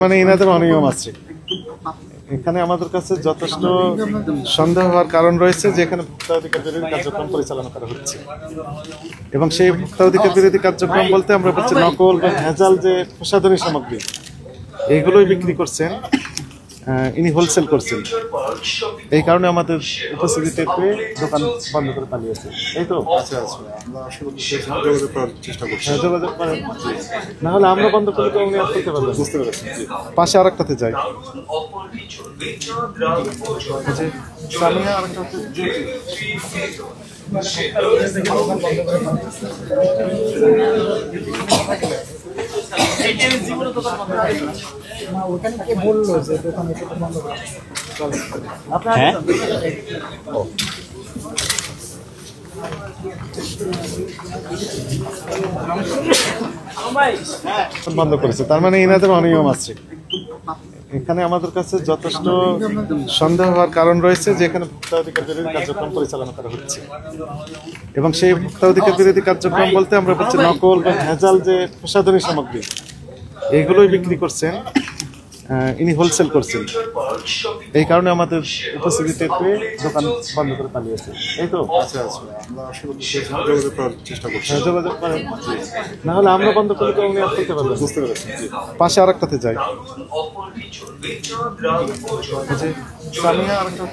মানে এনাদের অনিয়ম আছে। এখানে আমাদের কাছে যথেষ্ট সন্দেহ হওয়ার কারণ রয়েছে যে এখানে ভোক্তা অধিকার বিরোধী কার্যক্রম পরিচালনা করা হচ্ছে এবং সেই ভোক্তা অধিকার বিরোধী কার্যক্রম বলতে আমরা বলছি নকল বা ভেজাল যে প্রসাধনী সামগ্রী এইগুলোই বিক্রি করছেন, ইনি হোলসেল করছেন। এই কারণে আমাদের উপস্থিতিতে পেয়ে দোকান বন্ধ করে পালিয়েছে। এই তো যোগাযোগ করেন, না হলে আমরা বন্ধ করলে তো উনি আর করতে পারবেন। বুঝতে পেরেছি। পাশে আর একটাতে যাই, সামিয়া আর একটা ওখানে কে বললো যে দোকান বন্ধ করে? বন্ধ করেছে, তার মানে এনাদের অনিয়ম আছে। এখানে আমাদের কাছে যথেষ্ট সন্দেহ হওয়ার কারণ রয়েছে যে এখানে ভোক্তা অধিকার বিরোধী কার্যক্রম পরিচালনা করা হচ্ছে এবং সেই ভোক্তা অধিকার বিরোধী কার্যক্রম বলতে আমরা বলছি নকল বা ভেজাল যে প্রসাধনী সামগ্রী এইগুলোই বিক্রি করছেন, ইনি হোলসেল করছেন। এই কারণে আমাদের উপস্থিতিতে পেয়ে দোকান বন্ধ করে পালিয়েছে। এই তো যোগাযোগ করেন, না হলে আমরা বন্ধ করলে তো উনি আর করতে পারবেন। বুঝতে পেরেছি। পাশে আর একটাতে যাই, সামিয়া আর একটা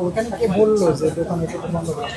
ওখানে কে বললো যে দোকান বন্ধ করে?